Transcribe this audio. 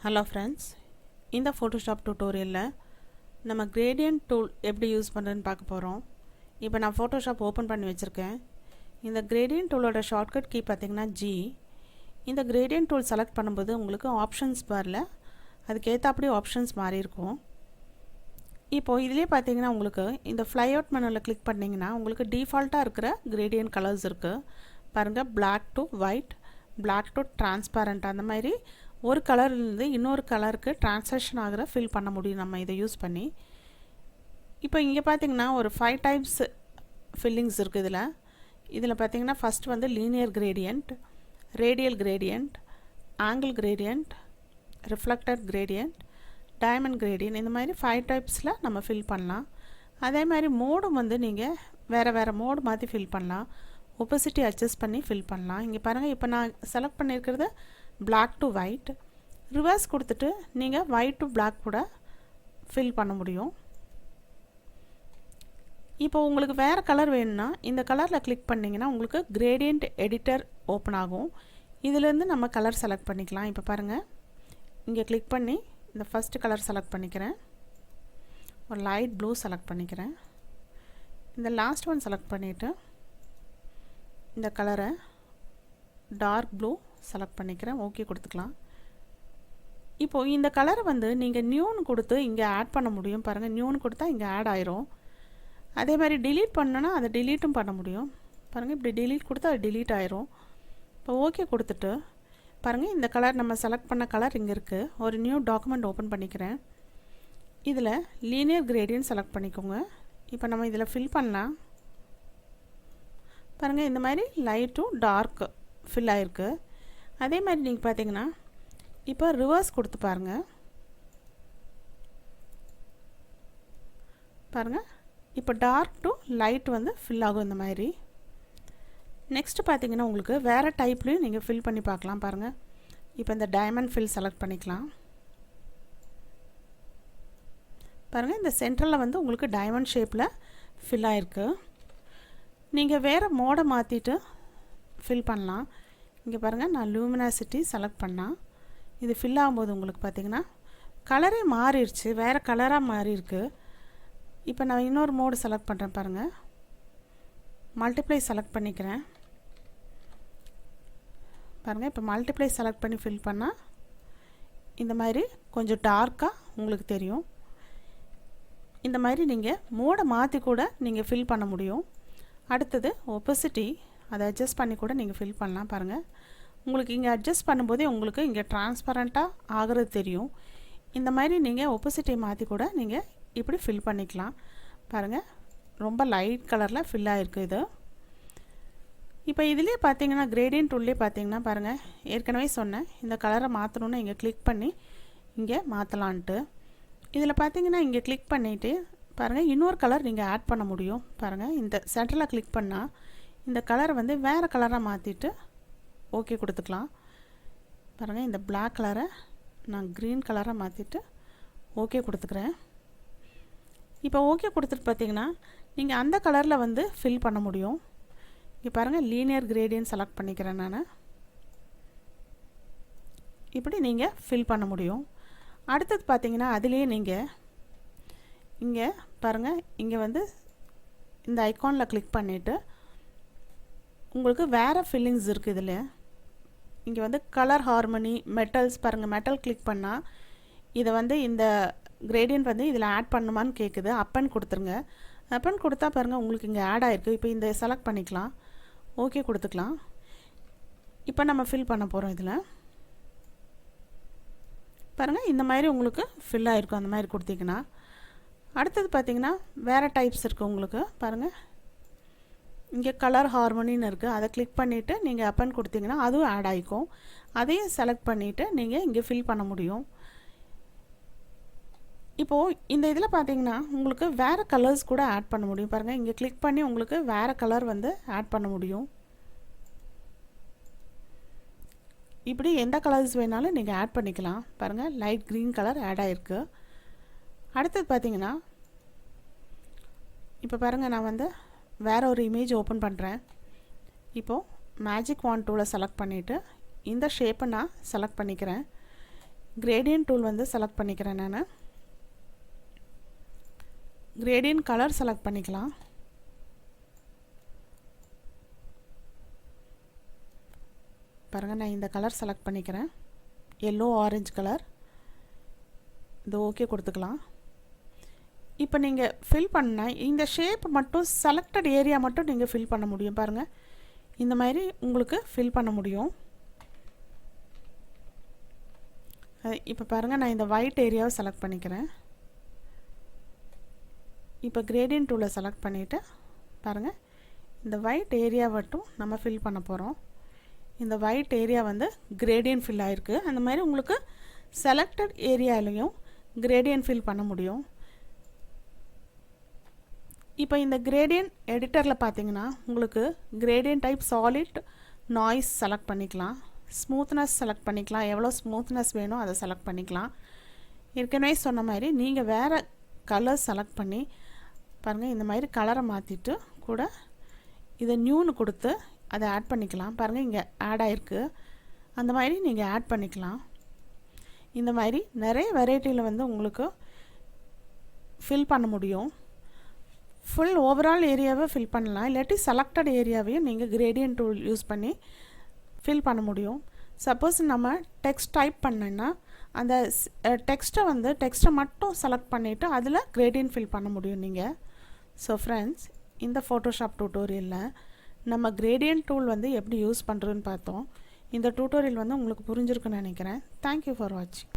Hello friends, இந்த Photoshop tutorialல நம்ம gradient tool எப்படி யூஸ் பண்ணுறதுன்னு பார்க்க போகிறோம். இப்போ நான் Photoshop ஓப்பன் பண்ணி வச்சுருக்கேன். இந்த gradient toolோட ஷார்ட்கட் கீ பார்த்தீங்கன்னா G. இந்த gradient tool செலக்ட் பண்ணும்போது உங்களுக்கு ஆப்ஷன்ஸ் பாரில் அதுக்கேற்றாப்படி ஆப்ஷன்ஸ் மாறி இருக்கும். இப்போது இதிலே பார்த்தீங்கன்னா உங்களுக்கு இந்த flyout மெனுவில் கிளிக் பண்ணிங்கன்னா உங்களுக்கு டிஃபால்ட்டாக இருக்கிற gradient கலர்ஸ் இருக்குது. பாருங்கள், black to white, black to transparent, அந்த மாதிரி ஒரு கலர்லேருந்து இன்னொரு கலருக்கு ட்ரான்ஸ்லேஷன் ஆகிற ஃபில் பண்ண முடியும் நம்ம இதை யூஸ் பண்ணி. இப்போ இங்கே பார்த்தீங்கன்னா ஒரு 5 டைப்ஸ் ஃபில்லிங்ஸ் இருக்குது. இதில் பார்த்தீங்கன்னா ஃபஸ்ட் வந்து linear gradient, radial gradient, angle gradient, reflected gradient, diamond gradient, இந்த மாதிரி 5 டைப்ஸில் நம்ம ஃபில் பண்ணலாம். அதே மாதிரி மோடும் வந்து நீங்கள் வேறு மோடு மாற்றி ஃபில் பண்ணலாம். ஒப்போசிட்டி அட்ஜஸ்ட் பண்ணி ஃபில் பண்ணலாம். இங்கே பாருங்கள், இப்போ நான் செலக்ட் பண்ணியிருக்கிறது black to white. ரிவர்ஸ் கொடுத்துட்டு நீங்கள் white to black கூட ஃபில் பண்ண முடியும். இப்போ உங்களுக்கு வேறு கலர் வேணும்னா இந்த கலரில் கிளிக் பண்ணிங்கன்னா உங்களுக்கு gradient எடிட்டர் ஓப்பன் ஆகும். இதிலேருந்து நம்ம கலர் செலக்ட் பண்ணிக்கலாம். இப்போ பாருங்கள், இங்கே கிளிக் பண்ணி இந்த ஃபஸ்ட்டு கலர் செலக்ட் பண்ணிக்கிறேன். ஒரு லைட் ப்ளூ செலக்ட் பண்ணிக்கிறேன். இந்த லாஸ்ட் ஒன் செலக்ட் பண்ணிவிட்டு இந்த கலரை டார்க் ப்ளூ செலக்ட் பண்ணிக்கிறேன். ஓகே கொடுத்துக்கலாம். இப்போது இந்த கலரை வந்து நீங்கள் நியூன்னு கொடுத்து இங்கே ஆட் பண்ண முடியும். பாருங்கள், நியூன்னு கொடுத்தா இங்கே ஆட் ஆயிரும். அதே மாதிரி டிலீட் பண்ணோன்னா அதை டிலீட்டும் பண்ண முடியும். பாருங்கள், இப்படி டிலீட் கொடுத்தா அது டிலீட் ஆயிரும். இப்போ ஓகே கொடுத்துட்டு பாருங்கள், இந்த கலர் நம்ம செலக்ட் பண்ண கலர் இங்கே இருக்குது. ஒரு நியூ டாக்குமெண்ட் ஓப்பன் பண்ணிக்கிறேன். இதில் லீனியர் கிரேடியன்ட் செலக்ட் பண்ணிக்கோங்க. இப்போ நம்ம இதில் ஃபில் பண்ணலாம். பாருங்கள், இந்த மாதிரி லைட் டு டார்க் ஃபில் ஆகிருக்கு. அதே மாதிரி நீங்கள் பார்த்தீங்கன்னா இப்போ ரிவர்ஸ் கொடுத்து பாருங்கள். பாருங்கள், இப்போ டார்க் டு லைட் வந்து ஃபில் ஆகும் இந்த மாதிரி. நெக்ஸ்ட்டு பார்த்தீங்கன்னா உங்களுக்கு வேறு டைப்லேயும் நீங்கள் ஃபில் பண்ணி பார்க்கலாம். பாருங்கள், இப்போ இந்த டைமண்ட் ஃபில் செலக்ட் பண்ணிக்கலாம். பாருங்கள், இந்த சென்டரில் வந்து உங்களுக்கு டைமண்ட் ஷேப்பில் ஃபில் ஆகிருக்கு. நீங்கள் வேறு மோடை மாற்றிட்டு ஃபில் பண்ணலாம். இங்கே பாருங்கள், நான் லூமினாசிட்டி செலக்ட் பண்ணால் இது ஃபில் ஆகும்போது உங்களுக்கு பார்த்திங்கன்னா கலரே மாறிடுச்சு, வேறு கலராக மாறியிருக்கு. இப்போ நான் இன்னொரு மோடு செலக்ட் பண்ணுறேன். பாருங்கள், மல்டிப்ளை செலக்ட் பண்ணிக்கிறேன். பாருங்கள், இப்போ மல்டிப்ளை செலக்ட் பண்ணி ஃபில் பண்ணால் இந்த மாதிரி கொஞ்சம் டார்க்காக உங்களுக்கு தெரியும். இந்த மாதிரி நீங்கள் மோடை மாற்றி கூட நீங்கள் ஃபில் பண்ண முடியும். அடுத்தது ஒப்போசிட்டி, அதை அட்ஜஸ்ட் பண்ணி கூட நீங்கள் ஃபில் பண்ணலாம். பாருங்கள், உங்களுக்கு இங்கே அட்ஜஸ்ட் பண்ணும்போதே உங்களுக்கு இங்கே டிரான்ஸ்பரண்ட்டாக ஆகிறது தெரியும். இந்த மாதிரி நீங்கள் ஒப்போசிட்டி மாற்றி கூட நீங்கள் இப்படி ஃபில் பண்ணிக்கலாம். பாருங்கள், ரொம்ப லைட் கலரில் ஃபில் ஆகிருக்கு இது. இப்போ இதிலே பார்த்தீங்கன்னா கிரேடியன்ட் டூல்லே பார்த்தீங்கன்னா பாருங்கள், ஏற்கனவே சொன்னேன் இந்த கலரை மாற்றணுன்னு இங்கே கிளிக் பண்ணி இங்கே மாற்றலான்ட்டு. இதில் பார்த்தீங்கன்னா இங்கே கிளிக் பண்ணிவிட்டு பாருங்கள், இன்னொரு கலர் நீங்கள் ஆட் பண்ண முடியும். பாருங்கள், இந்த சென்டரில் கிளிக் பண்ணால் இந்த கலரை வந்து வேறு கலராக மாற்றிட்டு ஓகே கொடுத்துக்கலாம். பாருங்கள், இந்த பிளாக் கலரை நான் க்ரீன் கலராக மாற்றிட்டு ஓகே கொடுத்துக்கிறேன். இப்போ ஓகே கொடுத்துட்டு பார்த்தீங்கன்னா நீங்கள் அந்த கலரில் வந்து ஃபில் பண்ண முடியும். இங்கே பாருங்கள், லீனியர் கிரேடியன்ட் செலக்ட் பண்ணிக்கிறேன் நான். இப்படி நீங்கள் ஃபில் பண்ண முடியும். அடுத்தது பார்த்தீங்கன்னா அதுலேயே நீங்கள் இங்கே பாருங்கள், இங்கே வந்து இந்த ஐக்கானில் கிளிக் பண்ணிவிட்டு உங்களுக்கு வேறு ஃபில்லிங்ஸ் இருக்குது. இதில் இங்கே வந்து கலர் ஹார்மனி, மெட்டல்ஸ், பாருங்கள் மெட்டல் கிளிக் பண்ணால் இதை வந்து இந்த கிரேடியன்ட் வந்து இதில் ஆட் பண்ணுமான்னு கேட்குது. அப்பன் கொடுத்துருங்க. அப்பன் கொடுத்தா பாருங்கள் உங்களுக்கு இங்கே ஆட் ஆகிருக்கு. இப்போ இந்த செலக்ட் பண்ணிக்கலாம், ஓகே கொடுத்துக்கலாம். இப்போ நம்ம ஃபில் பண்ண போகிறோம். இதில் பாருங்கள், இந்த மாதிரி உங்களுக்கு ஃபில் ஆகிருக்கும். அந்த மாதிரி கொடுத்தீங்கன்னா அடுத்தது பார்த்திங்கன்னா வேறு டைப்ஸ் இருக்குது உங்களுக்கு. பாருங்கள், இங்கே கலர் ஹார்மோனின்னு இருக்குது. அதை கிளிக் பண்ணிவிட்டு நீங்கள் அப்பன் கொடுத்தீங்கன்னா அதுவும் ஆட் ஆகிக்கும். அதையும் செலக்ட் பண்ணிவிட்டு நீங்கள் இங்கே ஃபில் பண்ண முடியும். இப்போது இந்த இதில் பார்த்தீங்கன்னா உங்களுக்கு வேறு கலர்ஸ் கூட ஆட் பண்ண முடியும். பாருங்கள், இங்கே கிளிக் பண்ணி உங்களுக்கு வேறு கலர் வந்து ஆட் பண்ண முடியும். இப்படி எந்த கலர்ஸ் வேணாலும் நீங்கள் ஆட் பண்ணிக்கலாம். பாருங்கள், லைட் க்ரீன் கலர் ஆட் ஆகிருக்கு. அடுத்தது பார்த்தீங்கன்னா இப்போ பாருங்கள், நான் வந்து வேறு ஒரு இமேஜ் ஓப்பன் பண்ணுறேன். இப்போது மேஜிக் வாண்ட் டூலை செலக்ட் பண்ணிவிட்டு இந்த ஷேப்பை நான் செலக்ட் பண்ணிக்கிறேன். கிரேடியன்ட் டூல் வந்து செலக்ட் பண்ணிக்கிறேன். நான் கிரேடியன்ட் கலர் செலக்ட் பண்ணிக்கலாம். பாருங்கள், நான் இந்த கலர் செலக்ட் பண்ணிக்கிறேன், எல்லோ ஆரஞ்சு கலர். இது ஓகே கொடுத்துக்கலாம். இப்போ நீங்கள் ஃபில் பண்ண இந்த ஷேப் மட்டும் செலக்டட் ஏரியா மட்டும் நீங்கள் ஃபில் பண்ண முடியும். பாருங்கள், இந்த மாதிரி உங்களுக்கு ஃபில் பண்ண முடியும். இப்போ பாருங்கள், நான் இந்த ஒயிட் ஏரியாவை செலக்ட் பண்ணிக்கிறேன். இப்போ கிரேடியன்ட் டூலை செலக்ட் பண்ணிவிட்டு பாருங்கள், இந்த ஒயிட் ஏரியா மட்டும் நம்ம ஃபில் பண்ண போகிறோம். இந்த ஒயிட் ஏரியா வந்து கிரேடியன்ட் ஃபில் ஆகிருக்கு. அந்த மாதிரி உங்களுக்கு செலக்டட் ஏரியாலையும் கிரேடியன்ட் ஃபில் பண்ண முடியும். இப்போ இந்த கிரேடியன்ட் எடிட்டரில் பார்த்தீங்கன்னா உங்களுக்கு gradient type solid, noise select பண்ணிக்கலாம், ஸ்மூத்னஸ் செலக்ட் பண்ணிக்கலாம், எவ்வளோ ஸ்மூத்னஸ் வேணும் அதை செலக்ட் பண்ணிக்கலாம். ஏற்கனவே சொன்ன மாதிரி நீங்கள் வேறு கலர் செலக்ட் பண்ணி பாருங்கள், இந்த மாதிரி கலரை மாற்றிட்டு கூட இதை நியூன்னு கொடுத்து அதை ஆட் பண்ணிக்கலாம். பாருங்கள், இங்கே ஆட் ஆகிருக்கு. அந்த மாதிரி நீங்கள் ஆட் பண்ணிக்கலாம். இந்த மாதிரி நிறைய வெரைட்டியில் வந்து உங்களுக்கு ஃபில் பண்ண முடியும். ஃபுல் ஓவரால் ஏரியாவை ஃபில் பண்ணலாம், இல்லாட்டி செலக்டட் ஏரியாவையும் நீங்கள் கிரேடியன்ட் டூல் யூஸ் பண்ணி ஃபில் பண்ண முடியும். சப்போஸ் நம்ம டெக்ஸ்ட் டைப் பண்ணோன்னா அந்த டெக்ஸ்ட்டை மட்டும் செலக்ட் பண்ணிவிட்டு அதில் கிரேடியன்ட் ஃபில் பண்ண முடியும் நீங்கள். ஸோ ஃப்ரெண்ட்ஸ், இந்த ஃபோட்டோஷாப் டியூட்டோரியலில் நம்ம கிரேடியன்ட் டூல் வந்து எப்படி யூஸ் பண்ணுறதுன்னு பார்த்தோம். இந்த டியூட்டோரியல் வந்து உங்களுக்கு புரிஞ்சிருக்குன்னு நினைக்கிறேன். தேங்க்யூ ஃபார் வாட்சிங்.